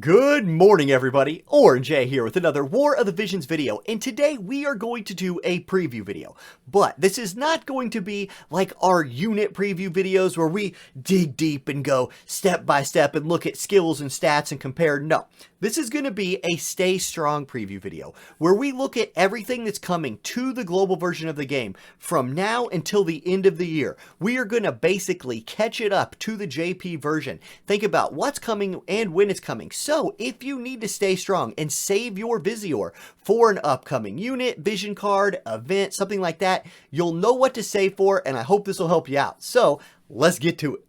Good morning, everybody. Orange Jay here with another War of the Visions video, and today we are going to do a preview video. But this is not going to be like our unit preview videos where we dig deep and go step by step and look at skills and stats and compare. No, this is going to be a stay strong preview video where we look at everything that's coming to the global version of the game from now until the end of the year. We are going to basically catch it up to the JP version. Think about what's coming and when it's coming. So if you need to stay strong and save your Visior for an upcoming unit, vision card, event, something like that, you'll know what to save for, and I hope this will help you out. So let's get to it.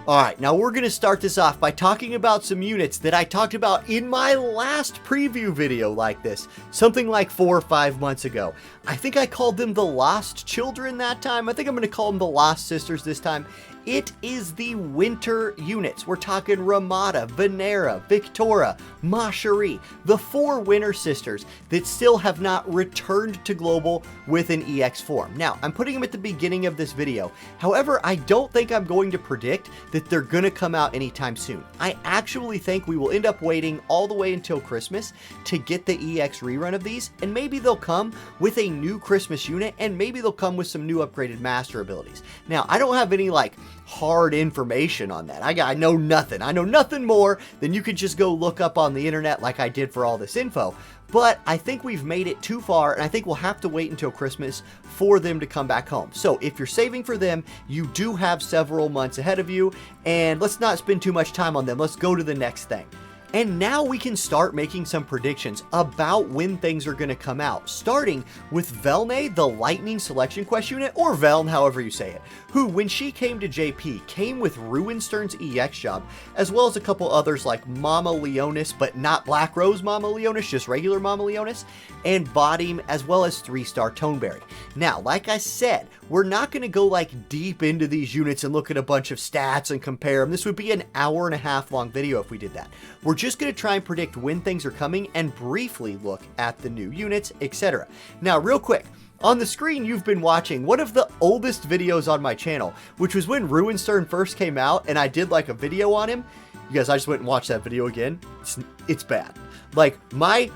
Alright, now we're going to start this off by talking about some units that I talked about in my last preview video like this, something like 4 or 5 months ago. I think I called them the Lost Children that time. I think I'm going to call them the Lost Sisters this time. It is the winter units. We're talking Ramada, Venera, Victoria, Macherie, the 4 winter sisters that still have not returned to global with an EX form. Now, I'm putting them at the beginning of this video. However, I don't think I'm going to predict that they're going to come out anytime soon. I actually think we will end up waiting all the way until Christmas to get the EX rerun of these, and maybe they'll come with a new Christmas unit, and maybe they'll come with some new upgraded master abilities. Now, I don't have any like hard information on that. I know nothing. I know nothing more than you could just go look up on the internet like I did for all this info. But I think we've made it too far, and I think we'll have to wait until Christmas for them to come back home. So if you're saving for them, you do have several months ahead of you, and let's not spend too much time on them. Let's go to the next thing. And now we can start making some predictions about when things are going to come out, starting with Velne, the Lightning Selection Quest unit, or Velne, however you say it, who, when she came to JP, came with R-Stern's EX job, as well as a couple others like Mama Leonis, but not Black Rose Mama Leonis, just regular Mama Leonis, and Vadim, as well as 3-star Toneberry. Now, like I said, we're not going to go like deep into these units and look at a bunch of stats and compare them. This would be an hour-and-a-half long video if we did that. We're just going to try and predict when things are coming and briefly look at the new units, etc. Now, real quick, on the screen you've been watching one of the oldest videos on my channel, which was when R-Stern first came out and I did like a video on him. You guys, I just went and watched that video again. It's bad. Like, my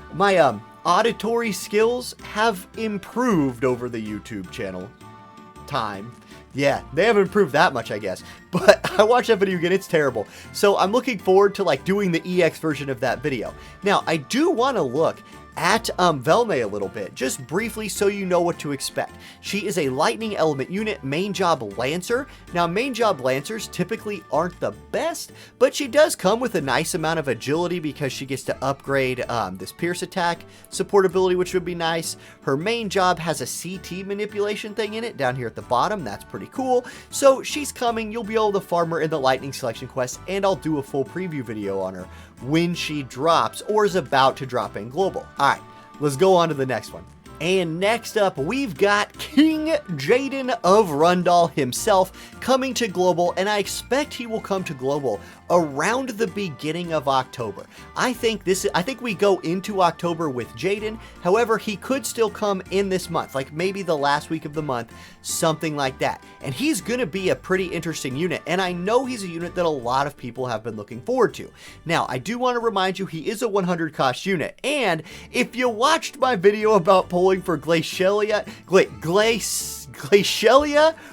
auditory skills have improved over the YouTube channel time. Yeah, they haven't improved that much, I guess. But I watched that video again, it's terrible. So I'm looking forward to like doing the EX version of that video. Now, I do want to look at Velne a little bit, just briefly so you know what to expect. She is a lightning element unit, main job Lancer. Now, main job Lancers typically aren't the best, but she does come with a nice amount of agility because she gets to upgrade this pierce attack support ability, which would be nice. Her main job has a CT manipulation thing in it down here at the bottom. That's pretty cool. So she's coming. You'll be able to farm her in the lightning selection quest, and I'll do a full preview video on her when she drops or is about to drop in global. Alright, let's go on to the next one. And next up, we've got King Jayden of Rundal himself coming to global, and I expect he will come to global around the beginning of October. I think we go into October with Jayden. However, he could still come in this month, like maybe the last week of the month, something like that. And he's going to be a pretty interesting unit, and I know he's a unit that a lot of people have been looking forward to. Now, I do want to remind you, he is a 100 cost unit, and if you watched my video about pulling for Glacialia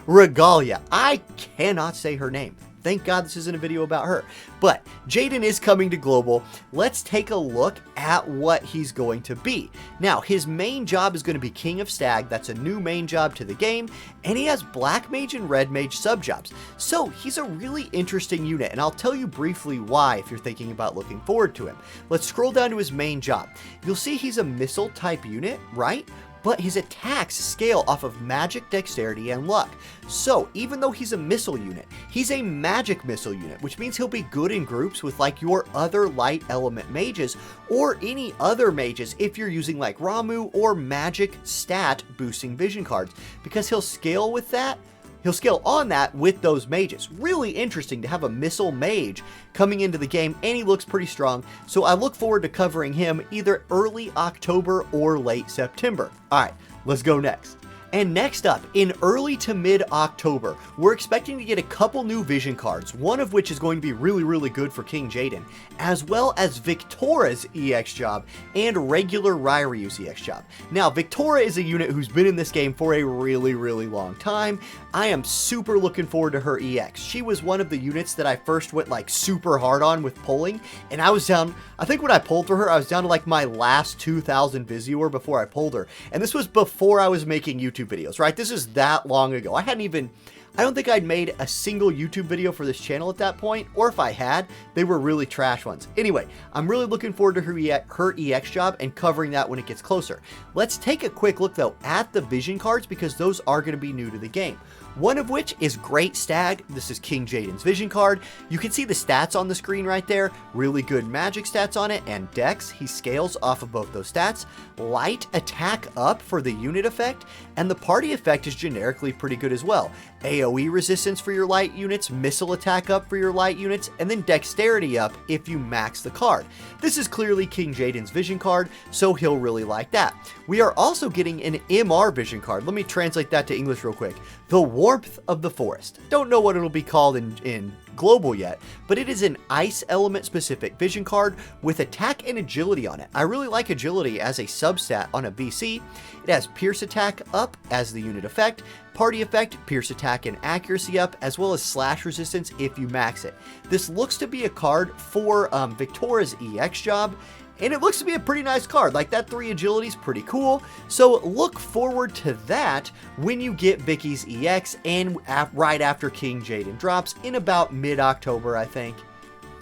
Regalia, I cannot say her name. Thank God this isn't a video about her. But Jayden is coming to global. Let's take a look at what he's going to be. Now, his main job is going to be King of Stag. That's a new main job to the game. And he has Black Mage and Red Mage sub-jobs. So he's a really interesting unit, and I'll tell you briefly why if you're thinking about looking forward to him. Let's scroll down to his main job. You'll see he's a missile type unit, right? But his attacks scale off of magic, dexterity, and luck. So even though he's a missile unit, he's a magic missile unit, which means he'll be good in groups with like your other light element mages or any other mages if you're using like Ramu or magic stat boosting vision cards, because he'll scale with that. He'll scale on that with those mages. Really interesting to have a missile mage coming into the game, and he looks pretty strong, so I look forward to covering him either early October or late September. Alright, let's go next. And next up, in early to mid-October, we're expecting to get a couple new vision cards, one of which is going to be really good for King Jayden, as well as Victora's EX job and regular Ryryu's EX job. Now, Victora is a unit who's been in this game for a really long time. I am super looking forward to her EX. She was one of the units that I first went like super hard on with pulling, and I was down, I think when I pulled for her, I was down to like my last 2,000 Visuor before I pulled her, and this was before I was making YouTube videos, right? This is that long ago. I don't think I'd made a single YouTube video for this channel at that point, or if I had, they were really trash ones. Anyway, I'm really looking forward to her EX job and covering that when it gets closer. Let's take a quick look though at the vision cards because those are going to be new to the game. One of which is Great Stag. This is King Jayden's vision card. You can see the stats on the screen right there. Really good magic stats on it, and dex. He scales off of both those stats. Light attack up for the unit effect, and the party effect is generically pretty good as well. AoE resistance for your light units, missile attack up for your light units, and then dexterity up if you max the card. This is clearly King Jayden's vision card, so he'll really like that. We are also getting an MR vision card. Let me translate that to English real quick. The Warmth of the Forest. Don't know what it'll be called in global yet, but it is an ice element specific vision card with attack and agility on it. I really like agility as a substat on a VC. It has pierce attack up as the unit effect, party effect, pierce attack and accuracy up, as well as slash resistance if you max it. This looks to be a card for Victora's EX job, and it looks to be a pretty nice card. Like, that 3 agility is pretty cool. So look forward to that when you get Viki's EX and right after King Jayden drops in about mid-October, I think.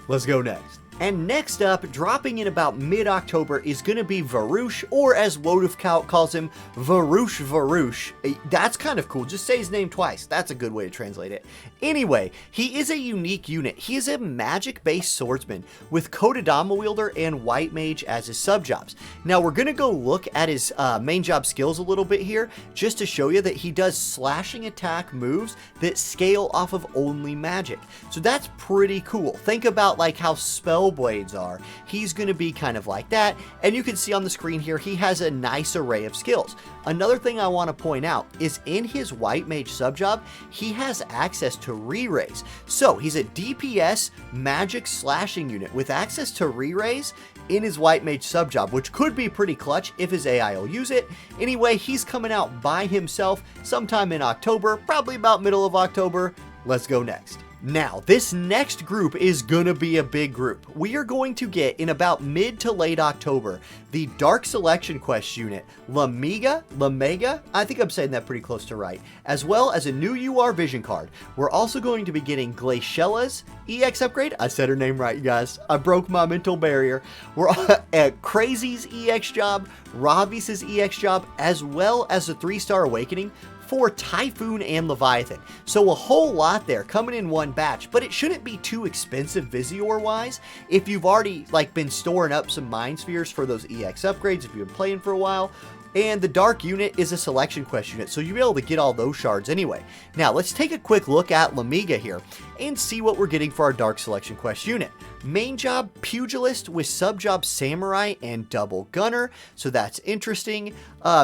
Let's go next. And next up, dropping in about mid-October, is going to be Varush, or as WoTV calls him, Varush. That's kind of cool. Just say his name twice. That's a good way to translate it. Anyway, he is a unique unit. He is a magic-based swordsman with Kodadama Wielder and White Mage as his sub-jobs. Now, we're going to go look at his main job skills a little bit here, just to show you that he does slashing attack moves that scale off of only magic. So that's pretty cool. Think about like how spell blades are. He's going to be kind of like that, and you can see on the screen here he has a nice array of skills. Another thing I want to point out is in his White Mage subjob, he has access to re-raise. So he's a DPS magic slashing unit with access to re-raise in his White Mage subjob, which could be pretty clutch if his AI will use it. Anyway, he's coming out by himself sometime in October, probably about middle of October. Let's go next. Now, this next group is gonna be a big group. We are going to get, in about mid to late October, the Dark Selection Quest unit, Lamega, I think I'm saying that pretty close to right, as well as a new UR Vision card. We're also going to be getting Glaciela's EX upgrade. I said her name right, you guys. I broke my mental barrier. We're at Crazy's EX job, Ravis's EX job, as well as a 3-star Awakening for Typhoon and Leviathan. So a whole lot there coming in one batch, but it shouldn't be too expensive Visuor wise if you've already like been storing up some Mind Spheres for those EX upgrades if you've been playing for a while. And the Dark unit is a selection quest unit, so you'll be able to get all those shards anyway. Now, let's take a quick look at Lamega here and see what we're getting for our Dark Selection Quest unit. Main job, Pugilist with sub-job Samurai and Double Gunner, so that's interesting.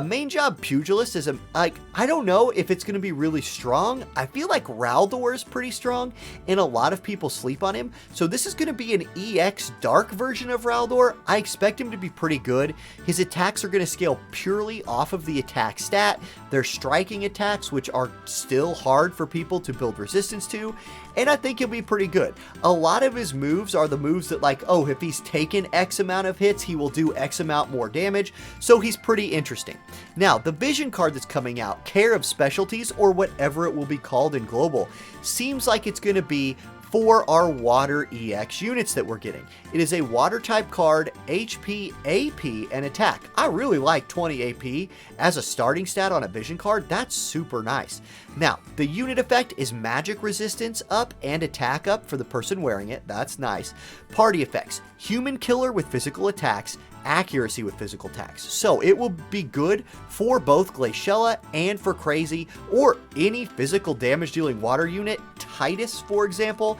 Main job, Pugilist is I don't know if it's going to be really strong. I feel like Raldor is pretty strong, and a lot of people sleep on him, so this is going to be an EX Dark version of Raldor. I expect him to be pretty good. His attacks are going to scale purely off of the attack stat. They're striking attacks, which are still hard for people to build resistance to, and I think he'll be pretty good. A lot of his moves are the moves that like, oh, if he's taken X amount of hits, he will do X amount more damage, so he's pretty interesting. Now, the vision card that's coming out, Care of Specialties, or whatever it will be called in Global, seems like it's going to be for our Water EX units that we're getting. It is a Water type card, HP, AP, and Attack. I really like 20 AP as a starting stat on a vision card. That's super nice. Now, the unit effect is Magic Resistance up and Attack up for the person wearing it. That's nice. Party effects, Human Killer with physical attacks, accuracy with physical attacks. So it will be good for both Glaciela and for Crazy or any physical damage dealing water unit. Titus, for example.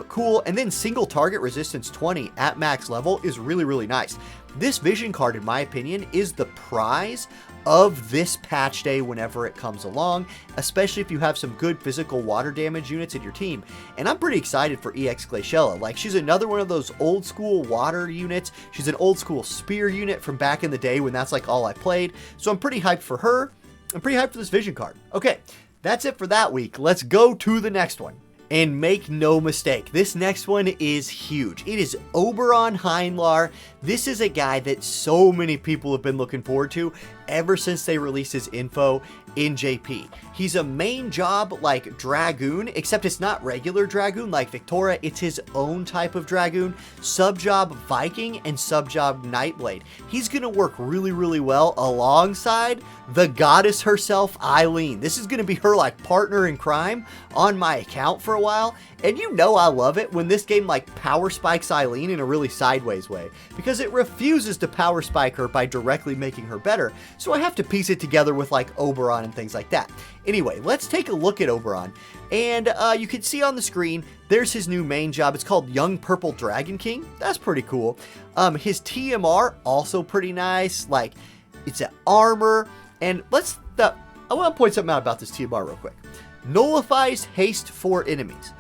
Cool. And then single target resistance 20 at max level is really, really nice. This vision card, in my opinion, is the prize of this patch day whenever it comes along, especially if you have some good physical water damage units in your team. And I'm pretty excited for EX Glaciella. Like, she's another one of those old school water units. She's an old school spear unit from back in the day when that's like all I played. So I'm pretty hyped for her. I'm pretty hyped for this vision card. Okay, that's it for that week. Let's go to the next one. And make no mistake, this next one is huge. It is Oberon Heinlar. This is a guy that so many people have been looking forward to ever since they released his info in JP. He's a main job like Dragoon, except it's not regular Dragoon like Victoria. It's his own type of Dragoon. Sub-job Viking and sub-job Nightblade. He's going to work really, really well alongside the goddess herself, Eileen. This is going to be her like partner in crime on my account for a while. And you know I love it when this game like power spikes Eileen in a really sideways way, because it refuses to power spike her by directly making her better, so I have to piece it together with like Oberon and things like that. Anyway, let's take a look at Oberon, and you can see on the screen, there's his new main job. It's called Young Purple Dragon King. That's pretty cool. His TMR, also pretty nice, like it's an armor, and I want to point something out about this TMR real quick. Nullifies haste for enemies.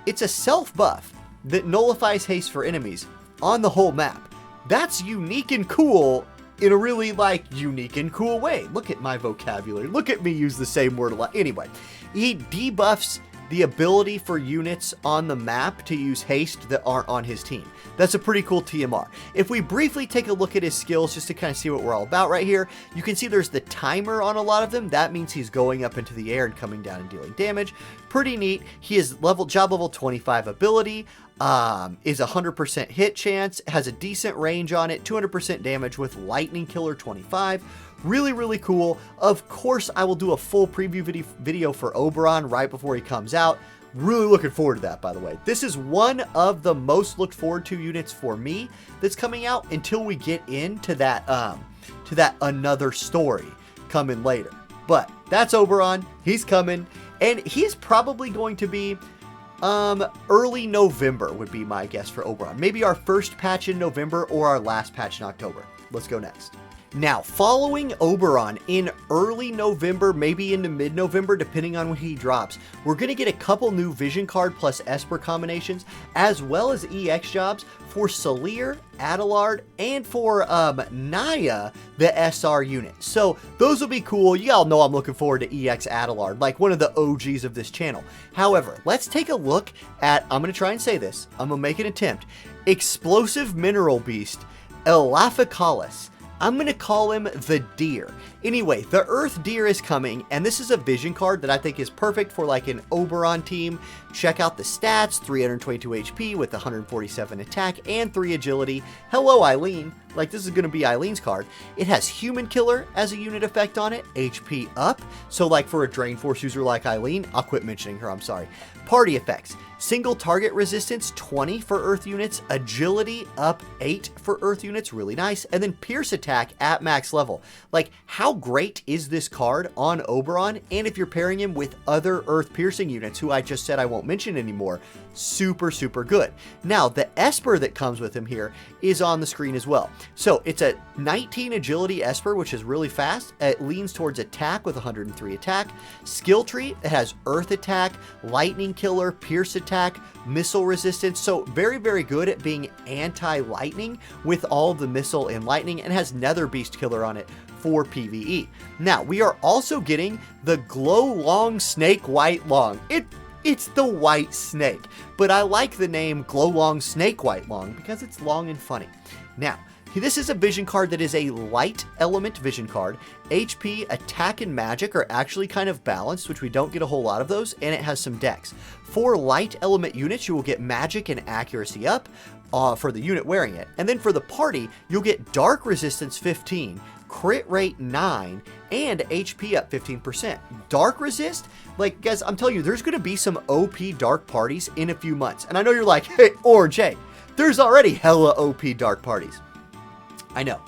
It's a self buff that nullifies haste for enemies on the whole map. That's unique and cool in a really like unique and cool way. Look at my vocabulary. Look at me use the same word a lot. Anyway, he debuffs the ability for units on the map to use haste that aren't on his team. That's a pretty cool TMR. If we briefly take a look at his skills just to kind of see what we're all about right here, you can see there's the timer on a lot of them. That means he's going up into the air and coming down and dealing damage. Pretty neat. He is job level 25 ability, is 100% hit chance, has a decent range on it, 200% damage with Lightning Killer 25. Really, really cool. Of course, I will do a full preview video for Oberon right before he comes out. Really looking forward to that, by the way. This is one of the most looked forward to units for me that's coming out until we get into that another story coming later. But that's Oberon. He's coming, and he's probably going to be early November would be my guess for Oberon. Maybe our first patch in November or our last patch in October. Let's go next. Now, following Oberon in early November, maybe into mid-November, depending on when he drops, we're going to get a couple new Vision Card plus Esper combinations, as well as EX jobs for Salir, Adelard, and for Naya, the SR unit. So those will be cool. You all know I'm looking forward to EX Adelard, like one of the OGs of this channel. However, let's take a look at, I'm going to try and say this, I'm going to make an attempt, Explosive Mineral Beast, Elaphicalus. I'm going to call him the Deer. Anyway, the Earth Deer is coming, and this is a vision card that I think is perfect for like an Oberon team. Check out the stats, 322 HP with 147 attack and 3 agility. Hello, Eileen. Like, this is going to be Eileen's card. It has Human Killer as a unit effect on it, HP up. So like for a Drain Force user like Eileen, I'll quit mentioning her, I'm sorry. Party effects. Single target resistance 20 for Earth units, agility up 8 for Earth units, really nice, and then pierce attack at max level. Like, how great is this card on Oberon? And if you're pairing him with other Earth piercing units, who I just said I won't mention anymore, super, super good. Now, the Esper that comes with him here is on the screen as well. So it's a 19 agility Esper, which is really fast. It leans towards attack with 103 attack. Skill tree, it has Earth attack, Lightning Killer, pierce attack, missile resistance. So very, very good at being anti-lightning with all of the missile and lightning, and has Nether Beast Killer on it for PvE. Now, we are also getting the Glow Long Snake White Long. It's the white snake, but I like the name Glow Long Snake White Long because it's long and funny. Now, this is a vision card that is a light element vision card. HP, attack, and magic are actually kind of balanced, which we don't get a whole lot of those, and it has some dex. For light element units, you will get magic and accuracy up for the unit wearing it. And then for the party, you'll get dark resistance 15, crit rate 9, and HP up 15%. Dark resist? Like, guys, I'm telling you, there's going to be some OP dark parties in a few months. And I know you're like, hey, Orange, hey, there's already hella OP dark parties. I know.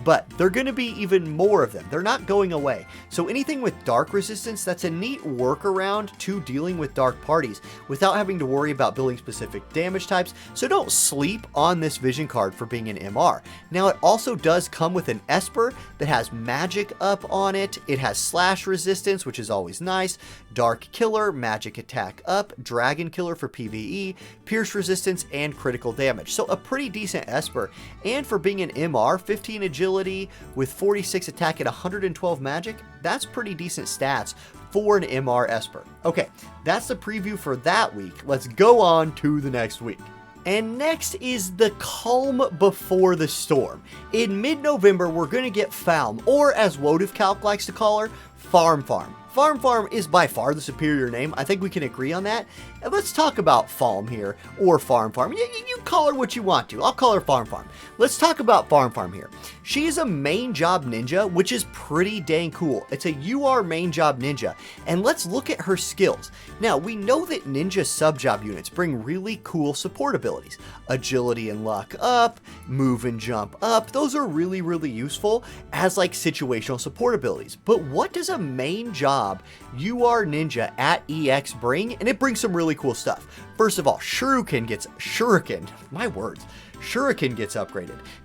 but they're going to be even more of them. They're not going away. So anything with dark resistance, that's a neat workaround to dealing with dark parties without having to worry about building specific damage types. So don't sleep on this vision card for being an MR. Now it also does come with an Esper that has magic up on it. It has slash resistance, which is always nice. Dark killer, magic attack up, dragon killer for PvE, pierce resistance, and critical damage. So a pretty decent Esper. And for being an MR, 15 agility with 46 attack and 112 magic, that's pretty decent stats for an MR Esper. Okay, that's the preview for that week. Let's go on to the next week. And next is the calm before the storm. In mid-November, we're going to get Falm, or as WoTV likes to call her, Farm. Farm is by far the superior name. I think we can agree on that. And let's talk about Falm here, or Farm. You call her what you want to. I'll call her Farm. Let's talk about Farm here. She is a main job ninja, which is pretty dang cool. It's a UR main job ninja. And let's look at her skills. Now, we know that ninja sub-job units bring really cool support abilities. Agility and luck up, move and jump up. Those are really, really useful as like situational support abilities. But what does a main job UR ninja at EX bring? And it brings some really cool stuff. First of all, Shuriken gets upgraded.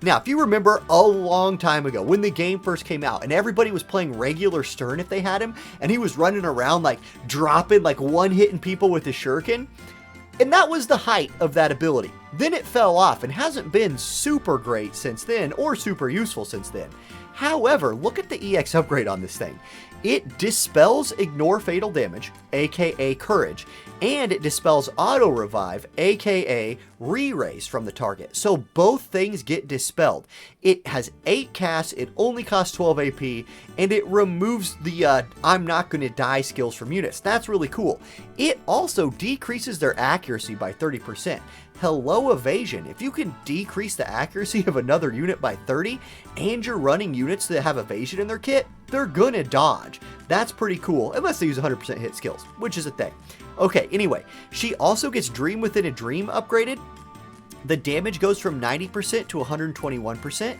Now, if you remember a long time ago when the game first came out and everybody was playing regular Stern if they had him, and he was running around like dropping, like one-hitting people with his Shuriken, and that was the height of that ability. Then it fell off and hasn't been super great since then, or super useful since then. However, look at the EX upgrade on this thing. It dispels ignore fatal damage, aka courage, and it dispels auto revive, aka re-raise from the target. So both things get dispelled. It has 8 casts, it only costs 12 AP, and it removes the I'm not gonna die skills from units. That's really cool. It also decreases their accuracy by 30%. Hello evasion. If you can decrease the accuracy of another unit by 30 and you're running units that have evasion in their kit, they're gonna dodge. That's pretty cool, unless they use 100% hit skills, which is a thing. Okay, anyway, she also gets Dream Within a Dream upgraded. The damage goes from 90% to 121%,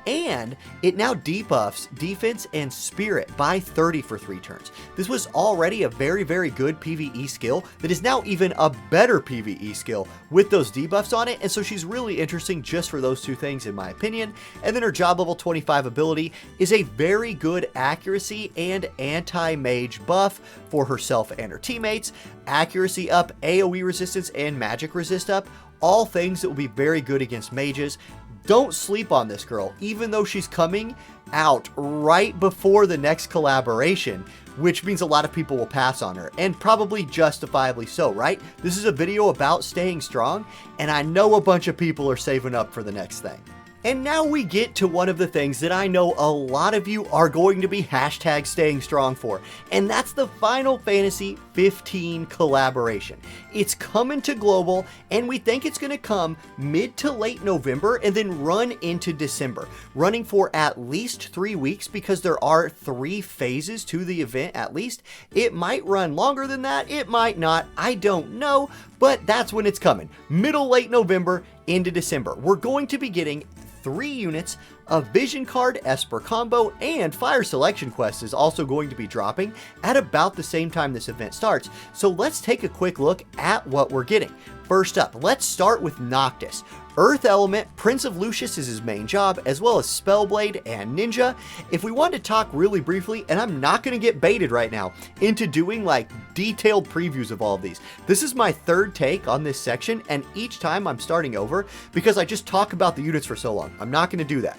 and it now debuffs defense and spirit by 30 for 3 turns. This was already a very, very good PvE skill that is now even a better PvE skill with those debuffs on it, and so she's really interesting just for those two things in my opinion. And then her job level 25 ability is a very good accuracy and anti-mage buff for herself and her teammates. Accuracy up, AoE resistance, and magic resist up. All things that will be very good against mages. Don't sleep on this girl, even though she's coming out right before the next collaboration, which means a lot of people will pass on her, and probably justifiably so, right? This is a video about staying strong, and I know a bunch of people are saving up for the next thing. And now we get to one of the things that I know a lot of you are going to be hashtag staying strong for, and that's the Final Fantasy 15 collaboration. It's coming to global, and we think it's going to come mid to late November and then run into December, running for at least 3 weeks because there are 3 phases to the event at least. It might run longer than that, it might not, I don't know, but that's when it's coming. Middle late November into December. We're going to be getting 3 units, a Vision Card Esper combo, and Fire Selection Quest is also going to be dropping at about the same time this event starts. So let's take a quick look at what we're getting. First up, let's start with Noctis. Earth Element, Prince of Lucius is his main job, as well as Spellblade and Ninja. If we want to talk really briefly, and I'm not going to get baited right now into doing like detailed previews of all of these. This is my 3rd take on this section, and each time I'm starting over because I just talk about the units for so long. I'm not going to do that.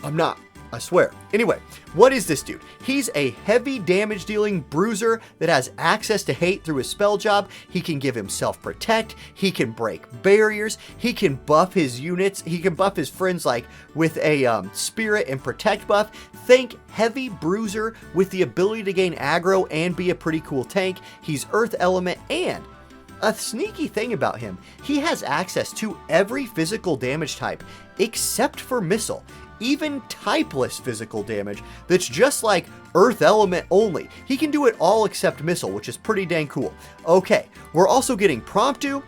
I'm not. I swear. Anyway, what is this dude? He's a heavy damage dealing bruiser that has access to hate through his spell job. He can give himself protect. He can break barriers. He can buff his units. He can buff his friends like with a spirit and protect buff. Think heavy bruiser with the ability to gain aggro and be a pretty cool tank. He's earth element, and a sneaky thing about him, he has access to every physical damage type except for missile. Even typeless physical damage that's just like earth element only. He can do it all except missile, which is pretty dang cool. Okay, we're also getting Promptu,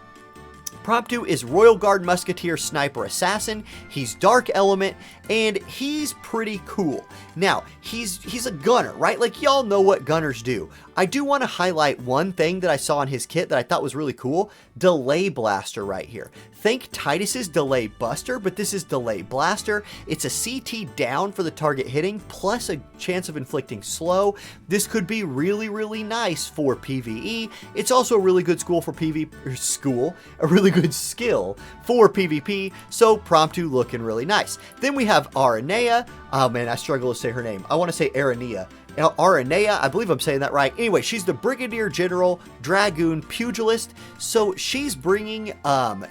Promptu is Royal Guard Musketeer Sniper Assassin. He's Dark Element, and he's pretty cool. Now, he's a gunner, right? Like, y'all know what gunners do. I do want to highlight one thing that I saw on his kit that I thought was really cool. Delay Blaster right here. Think Titus's Delay Buster, but this is Delay Blaster. It's a CT down for the target hitting, plus a chance of inflicting slow. This could be really, really nice for PvE. It's also a really good skill for PvP, so Promptu looking really nice. Then we have Aranea. Oh man, I struggle to say her name. I want to say Aranea. Aranea, I believe I'm saying that right. Anyway, she's the Brigadier General Dragoon Pugilist, so she's bringing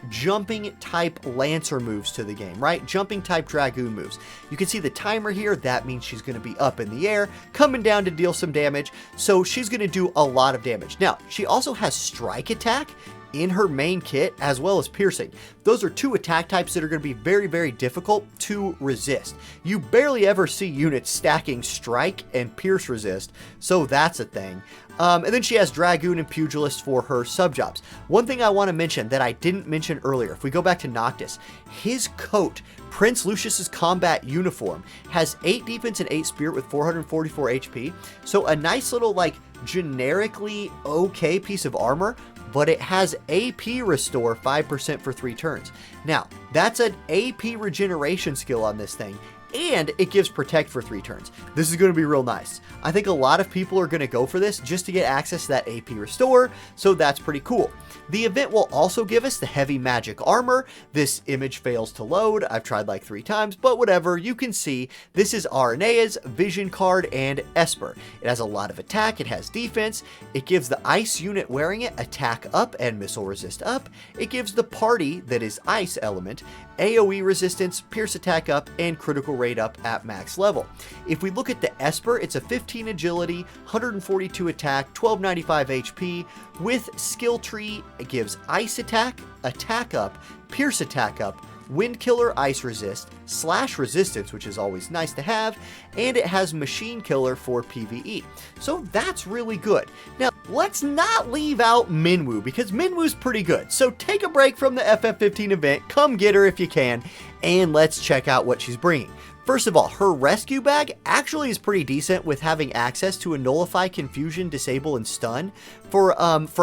jumping type Lancer moves to the game, right? Jumping type Dragoon moves. You can see the timer here. That means she's going to be up in the air, coming down to deal some damage, so she's going to do a lot of damage. Now, she also has Strike Attack in her main kit, as well as piercing. Those are two attack types that are going to be very, very difficult to resist. You barely ever see units stacking strike and pierce resist, so that's a thing. And then she has Dragoon and Pugilist for her subjobs. One thing I want to mention that I didn't mention earlier, if we go back to Noctis, his coat, Prince Lucius's combat uniform, has 8 defense and 8 spirit with 444 HP, so a nice little, like, generically okay piece of armor, but it has AP restore 5% for 3 turns. Now, that's an AP regeneration skill on this thing, and it gives protect for 3 turns. This is going to be real nice. I think a lot of people are going to go for this just to get access to that AP restore, so that's pretty cool. The event will also give us the heavy magic armor. This image fails to load. I've tried like 3 times, but whatever. You can see this is Arenea's Vision card and Esper. It has a lot of attack. It has defense. It gives the ice unit wearing it attack up and missile resist up. It gives the party that is ice element AoE resistance, pierce attack up, and critical rate up at max level. If we look at the Esper, it's a 15 agility, 142 attack, 1295 HP. With skill tree, it gives ice attack, attack up, pierce attack up, wind killer ice resist, slash resistance, which is always nice to have, and it has machine killer for PvE. So that's really good. Now, let's not leave out Minwu, because Minwu's pretty good. So take a break from the FF15 event, come get her if you can, and let's check out what she's bringing. First of all, her rescue bag actually is pretty decent with having access to a nullify, confusion, disable, and stun for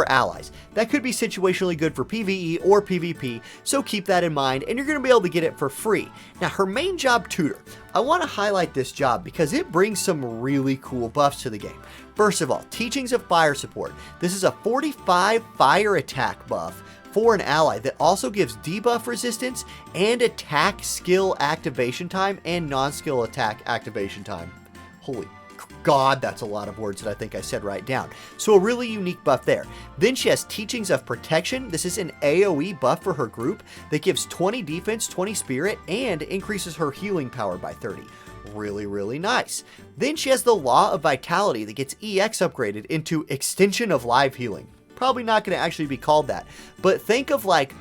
allies. That could be situationally good for PvE or PvP, so keep that in mind, and you're going to be able to get it for free. Now, her main job, Tutor. I want to highlight this job because it brings some really cool buffs to the game. First of all, Teachings of Fire Support. This is a 45 fire attack buff for an ally that also gives debuff resistance and attack skill activation time and non-skill attack activation time. Holy God, that's a lot of words that I think I said right down. So a really unique buff there. Then she has Teachings of Protection. This is an AoE buff for her group that gives 20 defense, 20 spirit, and increases her healing power by 30. Really, really nice. Then she has the Law of Vitality that gets EX upgraded into Extension of Live Healing. Probably not going to actually be called that, but think of like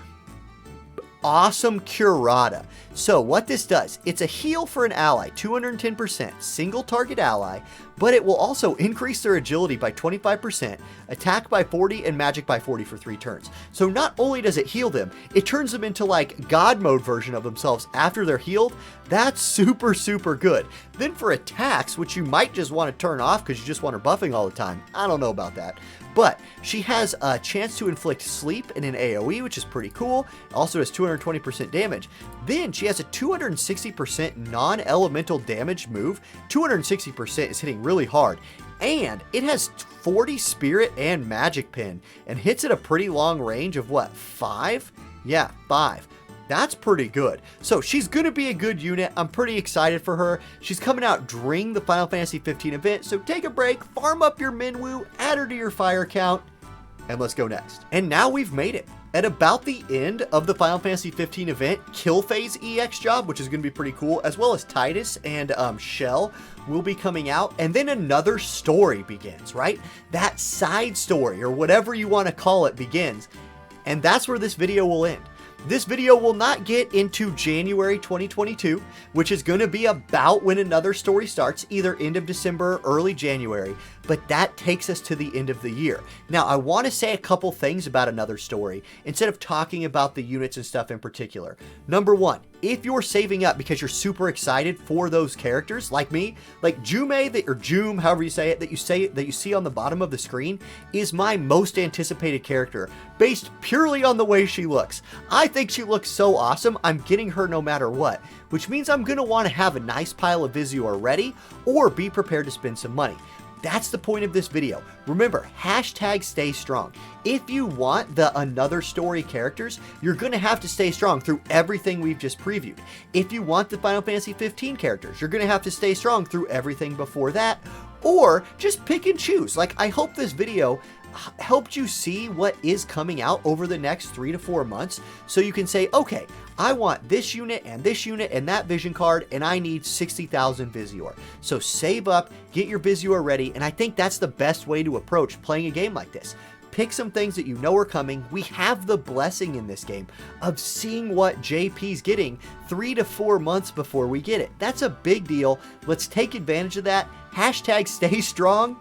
awesome Curata. So what this does, it's a heal for an ally, 210%, single target ally, but it will also increase their agility by 25%, attack by 40, and magic by 40 for 3 turns. So not only does it heal them, it turns them into like God mode version of themselves after they're healed. That's super, super good. Then for attacks, which you might just want to turn off because you just want her buffing all the time. I don't know about that. But she has a chance to inflict sleep in an AoE, which is pretty cool. Also has 220% damage. Then she has a 260% non-elemental damage move. 260% is hitting really hard. And it has 40 spirit and magic pin and hits at a pretty long range of what, 5? Yeah, 5. That's pretty good. So she's going to be a good unit. I'm pretty excited for her. She's coming out during the Final Fantasy 15 event. So take a break, farm up your Minwu, add her to your fire count, and let's go next. And now we've made it. At about the end of the Final Fantasy 15 event, Kill Phase EX job, which is going to be pretty cool, as well as Titus and Shell will be coming out. And then another story begins, right? That side story, or whatever you want to call it, begins. And that's where this video will end. This video will not get into January 2022, which is going to be about when another story starts, either end of December, early January. but that takes us to the end of the year. Now, I want to say a couple things about Another Story instead of talking about the units and stuff in particular. Number one, if you're saving up because you're super excited for those characters, like me, like Jume, or Jume, however you say it, that you see on the bottom of the screen, is my most anticipated character, based purely on the way she looks. I think she looks so awesome, I'm getting her no matter what, which means I'm going to want to have a nice pile of Visuor ready, or be prepared to spend some money. That's the point of this video. Remember, hashtag stay strong. If you want the Another Story characters, you're going to have to stay strong through everything we've just previewed. If you want the Final Fantasy 15 characters, you're going to have to stay strong through everything before that, or just pick and choose. Like, I hope this video helped you see what is coming out over the next 3 to 4 months, so you can say, okay, I want this unit and that vision card, and I need 60,000 Visuor. So save up, get your Visuor ready, and I think that's the best way to approach playing a game like this. Pick some things that you know are coming. We have the blessing in this game of seeing what JP's getting 3 to 4 months before we get it. That's a big deal. Let's take advantage of that. Hashtag stay strong.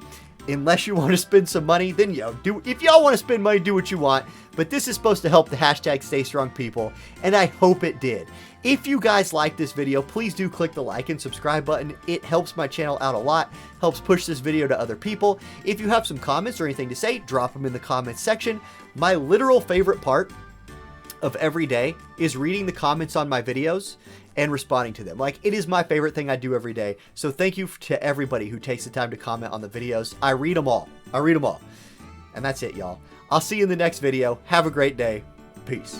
Unless you want to spend some money, then if y'all want to spend money, do what you want. But this is supposed to help the hashtag stay strong people, and I hope it did. If you guys like this video, please do click the like and subscribe button. It helps my channel out a lot, helps push this video to other people. If you have some comments or anything to say, drop them in the comments section. My literal favorite part of every day is reading the comments on my videos and responding to them. Like, it is my favorite thing I do every day. So thank you to everybody who takes the time to comment on the videos. I read them all. And that's it, y'all. I'll see you in the next video. Have a great day. Peace.